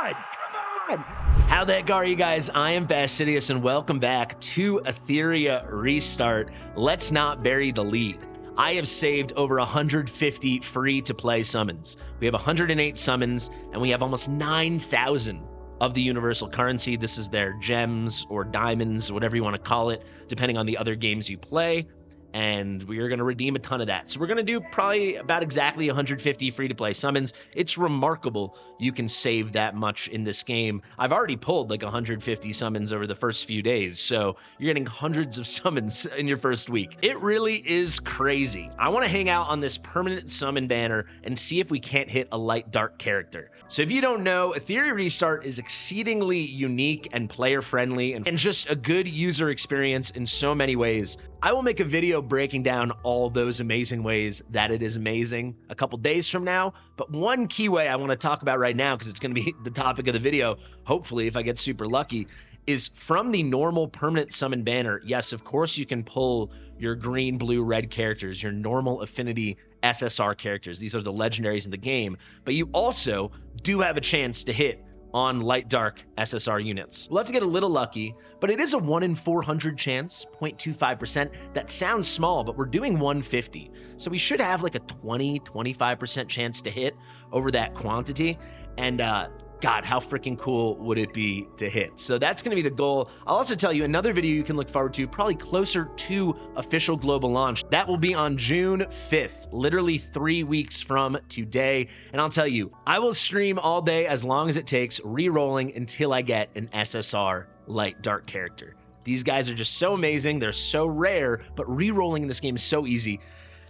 on! Come on! How the heck are you guys? I am Fastidious, and welcome back to Etheria Restart. Let's not bury the lead. I have saved over 150 free-to-play summons. We have 108 summons, and we have almost 9,000 of the universal currency. This is their gems or diamonds, whatever you want to call it, depending on the other games you play. And we are going to redeem a ton of that. So we're going to do probably about exactly 150 free-to-play summons. It's remarkable you can save that much in this game. I've already pulled like 150 summons over the first few days, so you're getting hundreds of summons in your first week. It really is crazy. I want to hang out on this permanent summon banner and see if we can't hit a light dark character. So if you don't know, Etheria Restart is exceedingly unique and player-friendly and just a good user experience in so many ways. I will make a video breaking down all those amazing ways that it is amazing a couple days from now. But one key way I want to talk about right now, because it's going to be the topic of the video, hopefully if I get super lucky, is from the normal permanent summon banner. Yes, of course you can pull your green, blue, red characters, your normal affinity SSR characters. These are the legendaries in the game. But you also do have a chance to hit on light dark SSR units. We'll have to get a little lucky, but it is a 1 in 400 chance, 0.25%. That sounds small, but we're doing 150. So we should have like a 20-25% chance to hit over that quantity. And God, how freaking cool would it be to hit? So that's going to be the goal. I'll also tell you another video you can look forward to, probably closer to official global launch. That will be on June 5th, literally 3 weeks from today. And I'll tell you, I will stream all day as long as it takes, re-rolling until I get an SSR light dark character. These guys are just so amazing. They're so rare, but re-rolling in this game is so easy.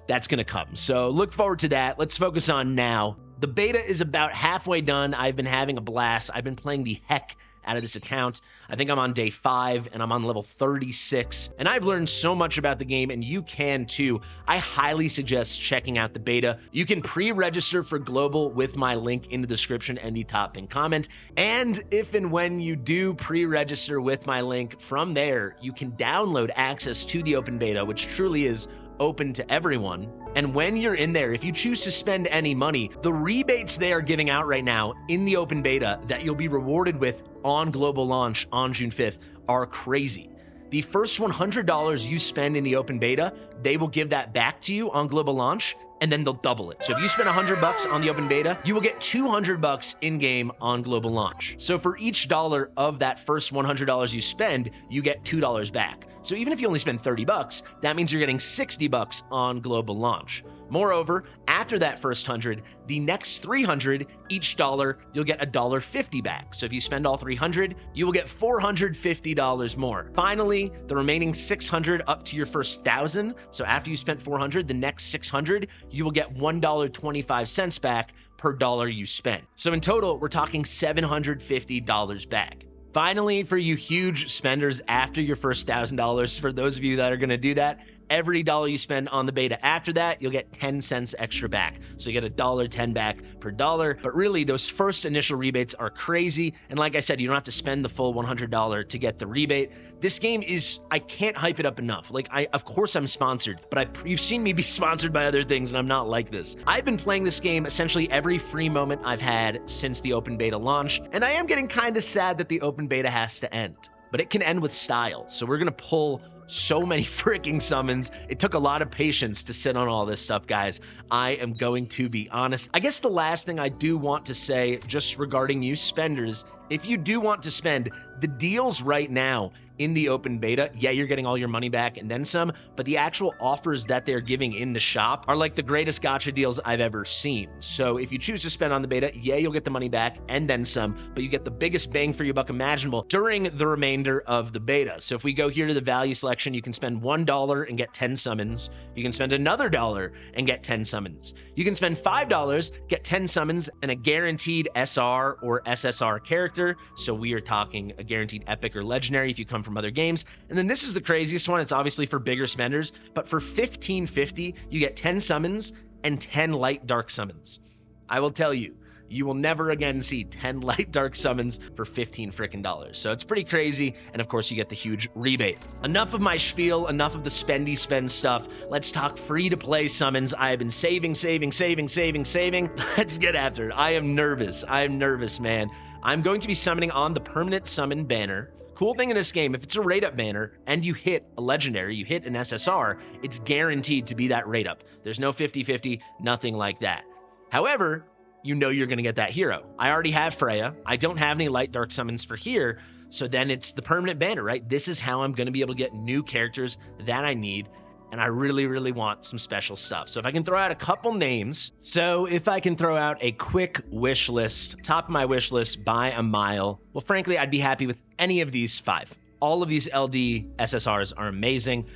That's going to come. So look forward to that. Let's focus on now. The beta is about halfway done. I've been having a blast. I've been playing the heck out of this account. I think I'm on day 5 and I'm on level 36. And I've learned so much about the game, and you can too. I highly suggest checking out the beta. You can pre-register for global with my link in the description and the top pinned comment. And if and when you do pre-register with my link, from there, you can download access to the open beta, which truly is open to everyone. And when you're in there, if you choose to spend any money, the rebates they are giving out right now in the open beta that you'll be rewarded with on global launch on June 5th are crazy. The first $100 you spend in the open beta, they will give that back to you on global launch, and then they'll double it. So if you spend $100 on the open beta, you will get $200 in-game on global launch. So for each dollar of that first $100 you spend, you get $2 back. So even if you only spend $30, that means you're getting $60 on global launch. Moreover, after that first 100, the next 300, each dollar, you'll get $1.50 back. So if you spend all 300, you will get $450 more. Finally, the remaining 600 up to your first 1,000. So after you spent 400, the next 600, you will get $1.25 back per dollar you spent. So in total, we're talking $750 back. Finally, for you huge spenders after your first $1,000, for those of you that are going to do that, every dollar you spend on the beta after that, you'll get 10 cents extra back. So you get $1.10 back per dollar. But really, those first initial rebates are crazy. And like I said, you don't have to spend the full $100 to get the rebate. This game is, I can't hype it up enough. Like, of course I'm sponsored, but you've seen me be sponsored by other things, and I'm not like this. I've been playing this game essentially every free moment I've had since the open beta launch, and I am getting kind of sad that the open beta has to end. But it can end with style. So we're going to pull so many freaking summons. It took a lot of patience to sit on all this stuff, guys. I am going to be honest. I guess the last thing I do want to say just regarding you spenders, if you do want to spend, the deals right now in the open beta, yeah, you're getting all your money back and then some, but the actual offers that they're giving in the shop are like the greatest gacha deals I've ever seen. So if you choose to spend on the beta, yeah, you'll get the money back and then some, but you get the biggest bang for your buck imaginable during the remainder of the beta. So if we go here to the value selection, you can spend $1 and get 10 summons. You can spend another $1 and get 10 summons. You can spend $5, get 10 summons and a guaranteed SR or SSR character. So we are talking a guaranteed epic or legendary if you come from other games. And then this is the craziest one. It's obviously for bigger spenders, but for $15.50, you get 10 summons and 10 light dark summons. I will tell you, you will never again see 10 light dark summons for 15 frickin' dollars. So it's pretty crazy, and of course you get the huge rebate. Enough of my spiel, enough of the spendy spend stuff. Let's talk free-to-play summons. I have been saving. Let's get after it. I am nervous, man. I'm going to be summoning on the permanent summon banner. Cool thing in this game, if it's a rate up banner and you hit a legendary, you hit an SSR, it's guaranteed to be that rate up. There's no 50-50, nothing like that. However, you know you're going to get that hero. I already have Freya. I don't have any light dark summons for here, so then it's the permanent banner, right? This is how I'm going to be able to get new characters that I need, and I really want some special stuff. So if I can throw out a couple names, so if I can throw out a quick wish list, top of my wish list by a mile, well, frankly, I'd be happy with any of these 5. All of these LD SSRs are amazing,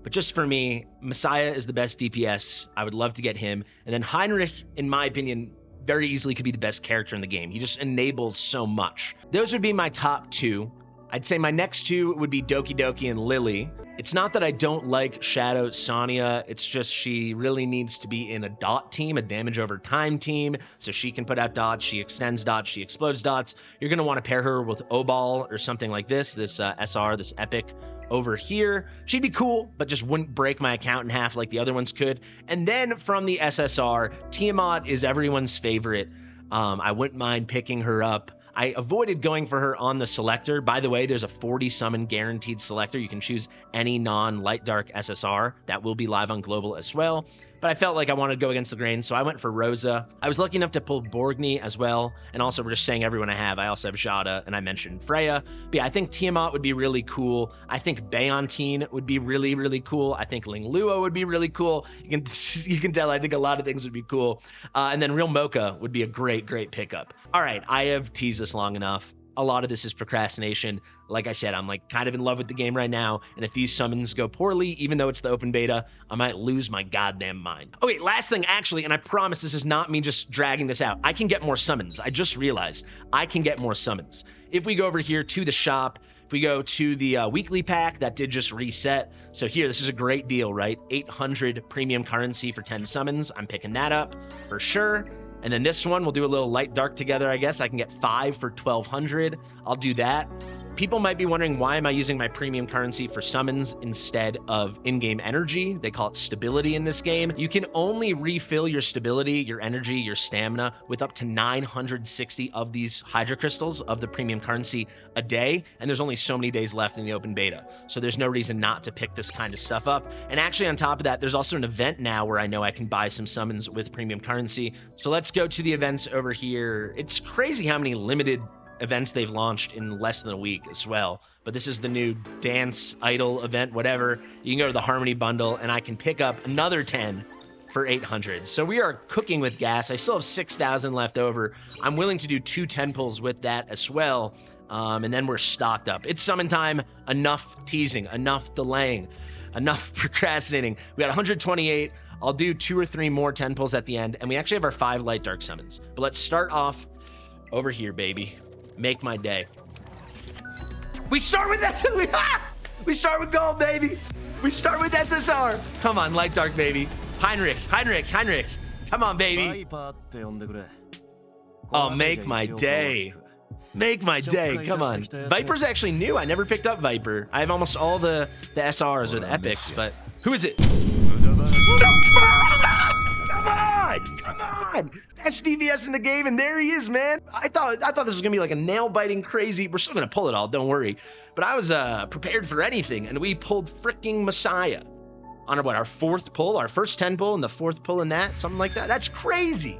but just for me, Messiah is the best DPS. I would love to get him. And then Heinrich, in my opinion, very easily could be the best character in the game. He just enables so much. Those would be my top 2. I'd say my next 2 would be Doki Doki and Lily. It's not that I don't like Shadow Sonya, it's just she really needs to be in a dot team, a damage over time team, so she can put out dots, she extends dots, she explodes dots. You're going to want to pair her with Obal or something like this SR, this epic over here. She'd be cool, but just wouldn't break my account in half like the other ones could. And then from the SSR, Tiamat is everyone's favorite. I wouldn't mind picking her up. I avoided going for her on the selector. By the way, there's a 40 summon guaranteed selector. You can choose any non-light dark SSR. That will be live on global as well. But I felt like I wanted to go against the grain, so I went for Rosa. I was lucky enough to pull Borgny as well, and also we're just saying everyone I have. I also have Jada, and I mentioned Freya. But yeah, I think Tiamat would be really cool. I think Bayantine would be really cool. I think Ling Luo would be really cool. You can tell I think a lot of things would be cool. And then Real Mocha would be a great pickup. All right, I have teased this long enough. A lot of this is procrastination. Like I said, I'm like kind of in love with the game right now, and if these summons go poorly, even though it's the open beta, I might lose my goddamn mind. Okay, last thing actually, and I promise this is not me just dragging this out. I can get more summons. I just realized I can get more summons. If we go over here to the shop, if we go to the weekly pack, that did just reset. So here, this is a great deal, right? 800 premium currency for 10 summons. I'm picking that up for sure. And then this one, we'll do a little light dark together, I guess. I can get 5 for 1,200. I'll do that. People might be wondering, why am I using my premium currency for summons instead of in-game energy? They call it stability in this game. You can only refill your stability, your energy, your stamina with up to 960 of these Hydra crystals of the premium currency a day. And there's only so many days left in the open beta. So there's no reason not to pick this kind of stuff up. And actually on top of that, there's also an event now where I know I can buy some summons with premium currency. So let's go to the events over here. It's crazy how many limited events they've launched in less than a week as well. But this is the new dance idol event, whatever. You can go to the Harmony bundle and I can pick up another 10 for 800. So we are cooking with gas. I still have 6,000 left over. I'm willing to do 2 10 pulls with that as well. And then we're stocked up. It's summon time. Enough teasing, enough delaying, enough procrastinating. We got 128. I'll do 2 or 3 more 10 pulls at the end. And we actually have our 5 light dark summons. But let's start off over here, baby. Make my day. We start with that. We start with gold, baby. We start with SSR. Come on, light dark, baby. Heinrich. Come on, baby. Oh, make my day. Make my day. Come on. Viper's actually new. I never picked up Viper. I have almost all the SRs or the epics, but who is it? Come on! Best DVS in the game, and there he is, man. I thought this was gonna be like a nail-biting crazy. We're still gonna pull it all, don't worry. But I was prepared for anything, and we pulled freaking Messiah on our 4th pull, our first 10 pull, and the 4th pull in that, something like that. That's crazy.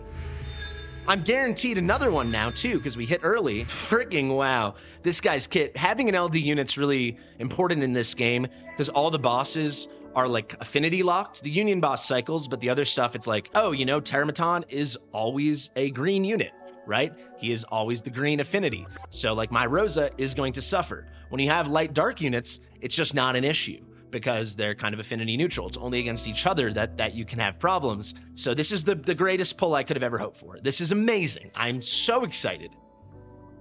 I'm guaranteed another one now too, because we hit early. Freaking wow. This guy's kit. Having an LD unit's really important in this game, because all the bosses are like affinity locked. The union boss cycles, but the other stuff, it's like, oh, you know, Teramaton is always a green unit, right? He is always the green affinity. So like my Rosa is going to suffer. When you have light dark units, it's just not an issue because they're kind of affinity neutral. It's only against each other that you can have problems. So this is the greatest pull I could have ever hoped for. This is amazing. I'm so excited.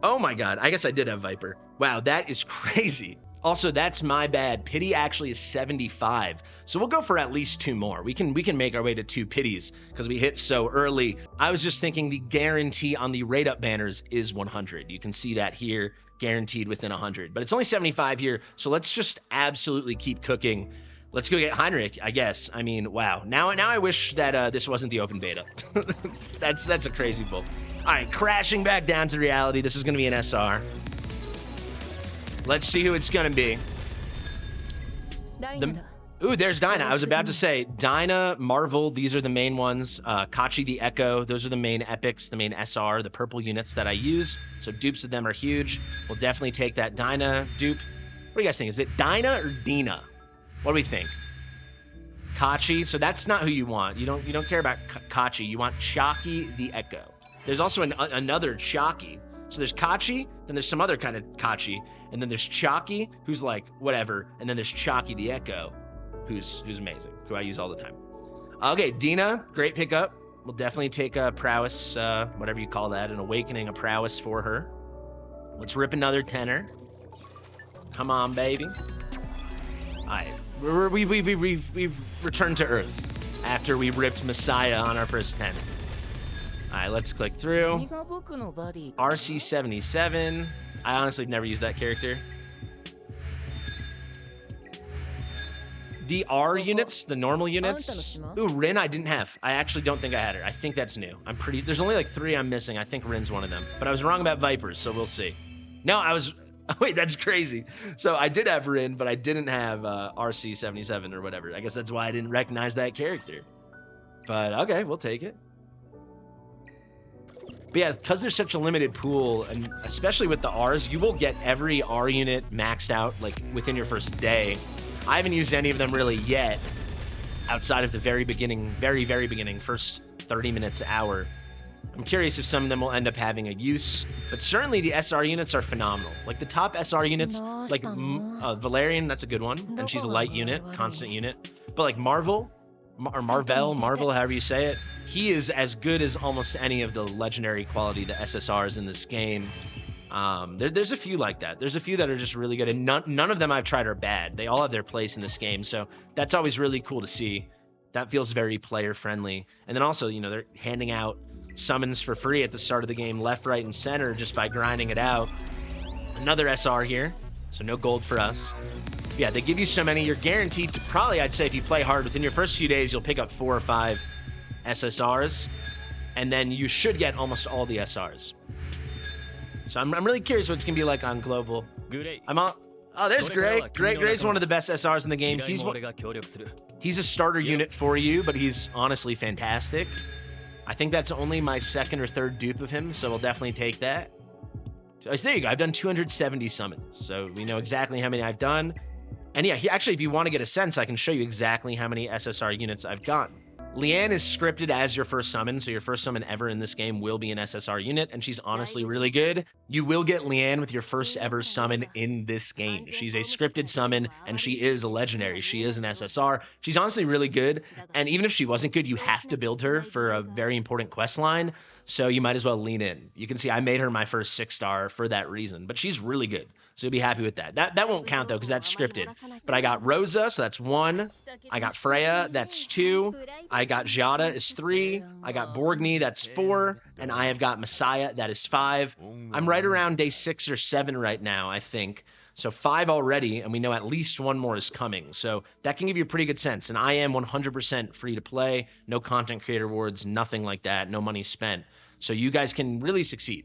Oh my God, I guess I did have Viper. Wow, that is crazy. Also, that's my bad. Pity actually is 75. So we'll go for at least 2 more. We can make our way to 2 pities because we hit so early. I was just thinking the guarantee on the rate up banners is 100. You can see that here, guaranteed within 100. But it's only 75 here, so let's just absolutely keep cooking. Let's go get Heinrich, I guess. I mean, wow. Now I wish that this wasn't the open beta. That's a crazy bull. All right, crashing back down to reality. This is going to be an SR. Let's see who it's gonna be. Ooh, there's Dinah. I was about to say Dinah, Marvel. These are the main ones. Kachi the Echo. Those are the main epics, the main SR, the purple units that I use. So dupes of them are huge. We'll definitely take that Dinah dupe. What do you guys think? Is it Dinah or Dina? What do we think? Kachi. So that's not who you want. You don't care about Kachi. You want Chaki the Echo. There's also another Chaki. So there's Kachi, then there's some other kind of Kachi, and then there's Chaki, who's like whatever, and then there's Chaki the Echo, who's amazing, who I use all the time. Okay, Dina, great pickup. We'll definitely take a prowess, whatever you call that, an awakening, a prowess for her. Let's rip another tenor. Come on, baby. All right, we've returned to Earth after we ripped Messiah on our first 10. All right, let's click through. RC77. I honestly have never used that character. The R units, the normal units. Ooh, Rin I didn't have. I actually don't think I had her. I think that's new. There's only like 3 I'm missing. I think Rin's one of them. But I was wrong about Vipers, so we'll see. No, I was... Wait, that's crazy. So I did have Rin, but I didn't have RC77 or whatever. I guess that's why I didn't recognize that character. But okay, we'll take it. But yeah, because there's such a limited pool, and especially with the Rs, you will get every R unit maxed out like within your first day. I haven't used any of them really yet, outside of the very beginning, very beginning, first 30 minutes, hour. I'm curious if some of them will end up having a use, but certainly the SR units are phenomenal. Like the top SR units, like Valerian, that's a good one, and she's a light unit, constant unit. But like Marvel, or Marvel, however you say it, he is as good as almost any of the legendary quality, the SSRs in this game. There's a few like that. There's a few that are just really good, and none of them I've tried are bad. They all have their place in this game, so that's always really cool to see. That feels very player friendly. And then also, you know, they're handing out summons for free at the start of the game, left, right, and center, just by grinding it out. Another SR here, so no gold for us. Yeah, they give you so many. You're guaranteed to probably, I'd say, if you play hard, within your first few days, you'll pick up 4 or 5 SSRs, and then you should get almost all the SRs. So I'm really curious what it's gonna be like on global. Oh, there's Gray. Gray's one of the best SRs in the game. He's a starter unit for you, but he's honestly fantastic. I think that's only my 2nd or 3rd dupe of him, so we'll definitely take that. So there you go. I've done 270 summons, so we know exactly how many I've done. And yeah, actually, if you want to get a sense, I can show you exactly how many SSR units I've gotten. Leanne is scripted as your first summon, so your first summon ever in this game will be an SSR unit, and she's honestly really good. You will get Leanne with your first ever summon in this game. She's a scripted summon, and she is a legendary. She is an SSR. She's honestly really good, and even if she wasn't good, you have to build her for a very important quest line, so you might as well lean in. You can see I made her my first 6-star for that reason, but she's really good, so you'll be happy with that. That won't count, though, because that's scripted. But I got Rosa, so that's 1. I got Freya, that's 2. I got Giada is 3. I got Borgny, that's 4. And I have got Messiah, that is 5. I'm right around day 6 or 7 right now, I think. So 5 already, and we know at least 1 more is coming. So that can give you a pretty good sense. And I am 100% free to play. No content creator awards, nothing like that. No money spent. So you guys can really succeed.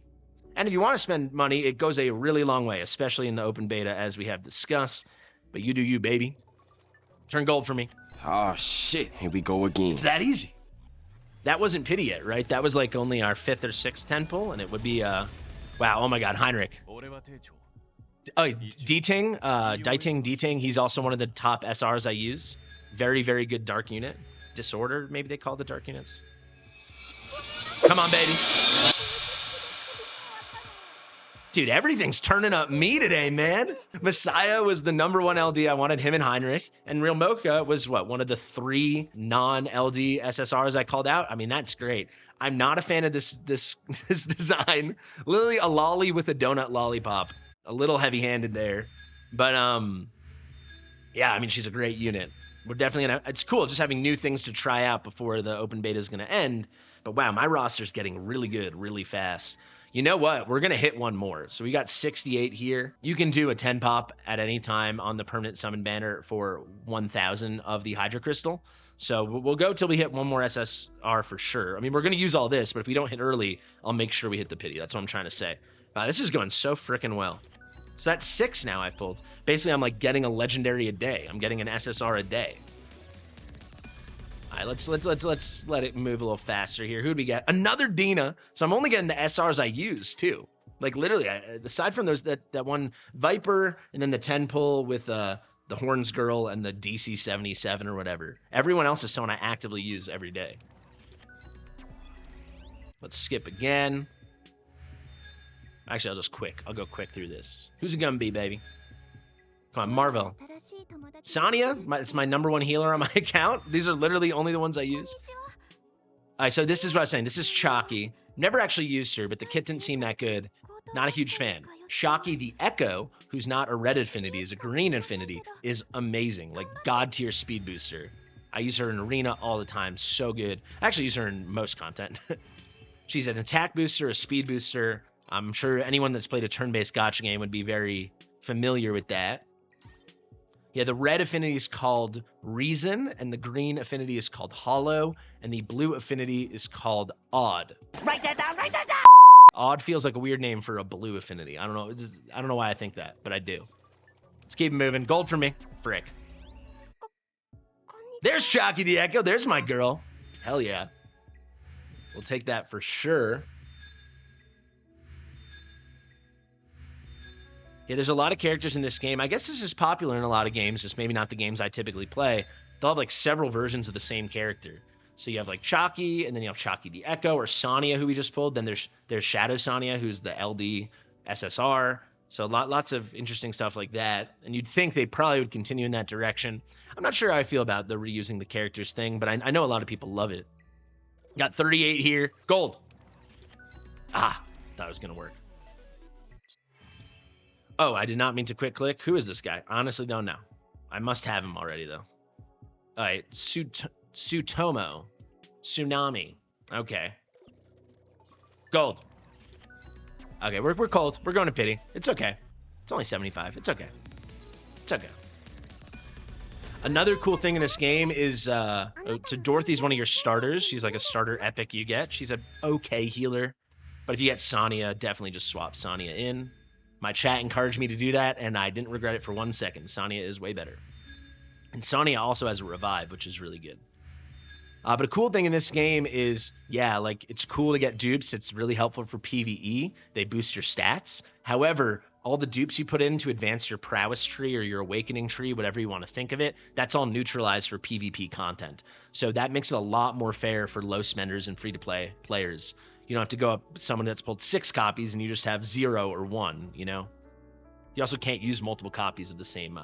And if you want to spend money, it goes a really long way, especially in the open beta, as we have discussed. But you do you, baby. Turn gold for me. Oh, shit. Here we go again. It's that easy. That wasn't pity yet, right? That was like only our 5th or 6th 10 pull, and it would be, wow, oh my god, Heinrich. Oh, Diting, he's also one of the top SRs I use. Very good dark unit. Disorder, maybe they call the dark units. Come on, baby. Dude, everything's turning up me today, man. Messiah was the #1 LD. I wanted him and Heinrich. And Real Mocha was, what, one of the 3 non-LD SSRs I called out? I mean, that's great. I'm not a fan of this design. Literally a lolly with a donut lollipop. A little heavy-handed there. But yeah, I mean, she's a great unit. We're definitely gonna. It's cool just having new things to try out before the open beta is gonna end. But wow, my roster's getting really good, really fast. You know what? We're gonna hit one more. So we got 68 here. You can do a 10 pop at any time on the permanent summon banner for 1,000 of the Hydra Crystal. So we'll go till we hit one more SSR for sure. I mean, we're gonna use all this, but if we don't hit early, I'll make sure we hit the pity. That's what I'm trying to say. Wow, this is going so freaking well. So that's 6 now I've pulled. Basically, I'm like getting a legendary a day. I'm getting an SSR a day. All right, let's let it move a little faster here. Who'd we get? Another Dina. So I'm only getting the SRs I use too. Like literally, aside from those that one Viper and then the 10 pull with the Horns Girl and the DC 77 or whatever. Everyone else is someone I actively use every day. Let's skip again. Actually, I'll go quick through this. Who's it gonna be, baby? Come on, Marvel. Sonya, it's my number 1 healer on my account. These are literally only the ones I use. All right, so this is what I was saying. This is Chalky. Never actually used her, but the kit didn't seem that good. Not a huge fan. Shocky the Echo, who's not a red affinity, is a green affinity, is amazing. Like god tier speed booster. I use her in arena all the time. So good. I actually use her in most content. She's an attack booster, a speed booster. I'm sure anyone that's played a turn-based gacha game would be very familiar with that. Yeah, the red affinity is called Reason, and the green affinity is called Hollow, and the blue affinity is called Odd. Write that down, write that down! Odd feels like a weird name for a blue affinity. I don't know. I don't know why I think that, but I do. Let's keep moving. Gold for me. Frick. There's Chalky the Echo. There's my girl. Hell yeah. We'll take that for sure. Yeah, there's a lot of characters in this game. I guess this is popular in a lot of games, just maybe not the games I typically play. They'll have like several versions of the same character. So you have like Chalky, and then you have Chalky the Echo, or Sonya, who we just pulled. Then there's Shadow Sonya, who's the LD SSR. So lots of interesting stuff like that. And you'd think they probably would continue in that direction. I'm not sure how I feel about the reusing the characters thing, but I know a lot of people love it. Got 38 here. Gold. Ah, thought it was going to work. Oh, I did not mean to quick click. Who is this guy? I honestly don't know. I must have him already, though. All right. Sutomo. Tsunami. Okay. Gold. Okay, we're cold. We're going to pity. It's okay. It's only 75. It's okay. It's okay. Another cool thing in this game is, so Dorothy's one of your starters. She's like a starter epic you get. She's an okay healer. But if you get Sonya, definitely just swap Sonya in. My chat encouraged me to do that, and I didn't regret it for 1 second. Sonya is way better. And Sonya also has a revive, which is really good. But a cool thing in this game is, yeah, like, it's cool to get dupes. It's really helpful for PvE. They boost your stats. However, all the dupes you put in to advance your prowess tree or your awakening tree, whatever you want to think of it, that's all neutralized for PvP content. So that makes it a lot more fair for low spenders and free-to-play players. You don't have to go up with someone that's pulled 6 copies and you just have 0 or 1, you know? You also can't use multiple copies of the same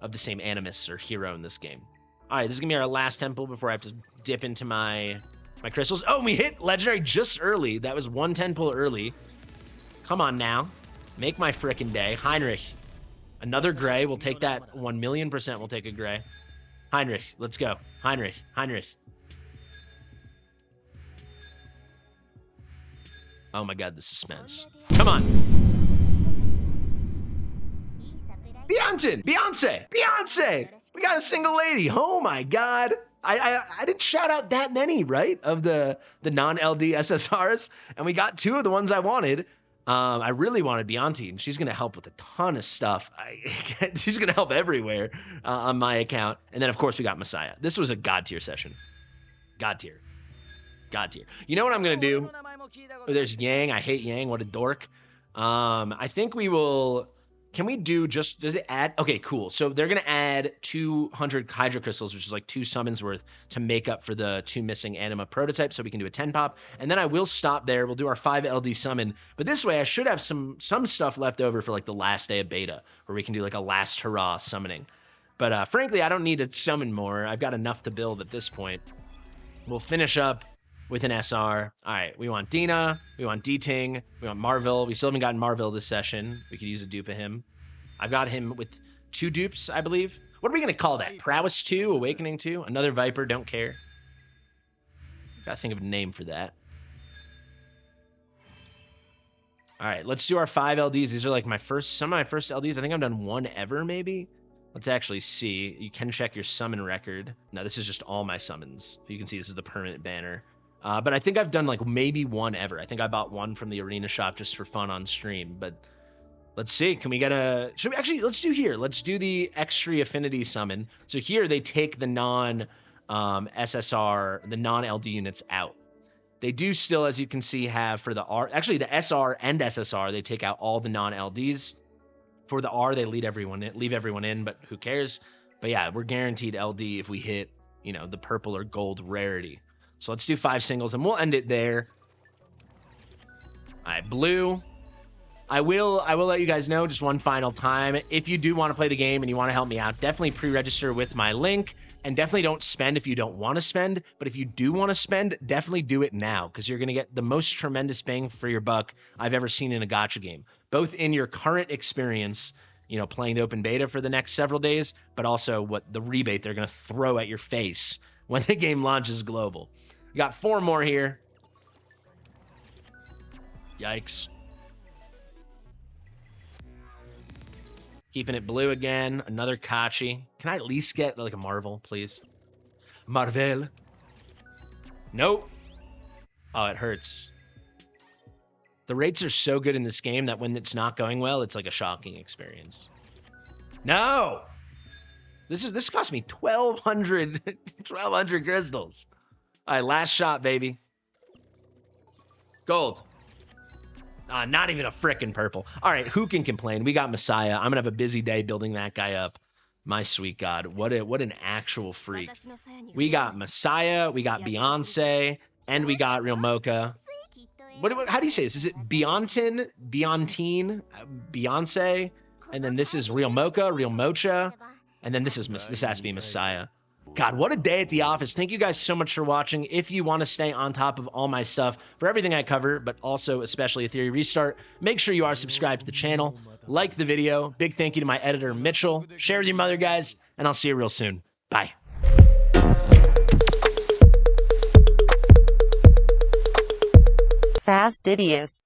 animus or hero in this game. All right, this is going to be our last temple before I have to dip into my crystals. Oh, we hit legendary just early. That was 110 pull early. Come on now. Make my frickin' day. Heinrich. Another gray. We'll take that 1,000,000%. We'll take a gray. Heinrich. Let's go. Heinrich. Oh my god, the suspense. Come on. Beyonce! We got a single lady. Oh my god. I didn't shout out that many, right? Of the non-LD SSRs. And we got 2 of the ones I wanted. I really wanted Beyonce, and she's going to help with a ton of stuff. She's going to help everywhere on my account. And then, of course, we got Messiah. This was a god tier session. God tier. You know what I'm going to do? Oh, there's Yang. I hate Yang. What a dork. I think we will... Can we do just... Does it add... Okay, cool. So they're going to add 200 Hydra Crystals, which is like 2 summons worth, to make up for the 2 missing Anima prototypes, so we can do a 10 pop. And then I will stop there. We'll do our 5 LD summon. But this way, I should have some stuff left over for like the last day of beta, where we can do like a last hurrah summoning. But frankly, I don't need to summon more. I've got enough to build at this point. We'll finish up with an SR. All right, we want Dina, we want D-Ting, we want Marvel. We still haven't gotten Marvel this session. We could use a dupe of him. I've got him with 2 dupes, I believe. What are we going to call that? Prowess 2? Awakening 2? Another Viper? Don't care. Gotta think of a name for that. All right, let's do our 5 LDs. These are like some of my first LDs. I think I've done 1 ever, maybe. Let's actually see. You can check your summon record. No, this is just all my summons. You can see this is the permanent banner. But I think I've done like maybe 1 ever. I think I bought 1 from the arena shop just for fun on stream. But let's see. Can we get a... Should we actually... Let's do here. Let's do the extra affinity summon. So here they take the non-SSR, the non-LD units out. They do still, as you can see, have for the R... Actually, the SR and SSR, they take out all the non-LDs. For the R, they leave everyone in, but who cares? But yeah, we're guaranteed LD if we hit, you know, the purple or gold rarity. So let's do 5 singles, and we'll end it there. All right, blue. I will let you guys know just one final time. If you do want to play the game and you want to help me out, definitely pre-register with my link. And definitely don't spend if you don't want to spend. But if you do want to spend, definitely do it now, because you're going to get the most tremendous bang for your buck I've ever seen in a gacha game. Both in your current experience, you know, playing the open beta for the next several days, but also what the rebate they're going to throw at your face when the game launches global. We got 4 more here. Yikes. Keeping it blue again. Another Kachi. Can I at least get like a Marvel, please? Marvel. Nope. Oh, it hurts. The rates are so good in this game that when it's not going well, it's like a shocking experience. No! This cost me 1,200 crystals. All right, last shot, baby. Gold. Not even a frickin' purple. All right, who can complain? We got Messiah. I'm gonna have a busy day building that guy up. My sweet God, what an actual freak. We got Messiah, we got Beyonce, and we got Real Mocha. How do you say this? Is it Beyontin, Beyonce, and then this is Real Mocha, Real Mocha, and then this has to be Messiah. God, what a day at the office. Thank you guys so much for watching. If you want to stay on top of all my stuff for everything I cover, but also especially a Theory Restart, make sure you are subscribed to the channel, like the video. Big thank you to my editor, Mitchell. Share with your mother, guys, and I'll see you real soon. Bye. Fastidious.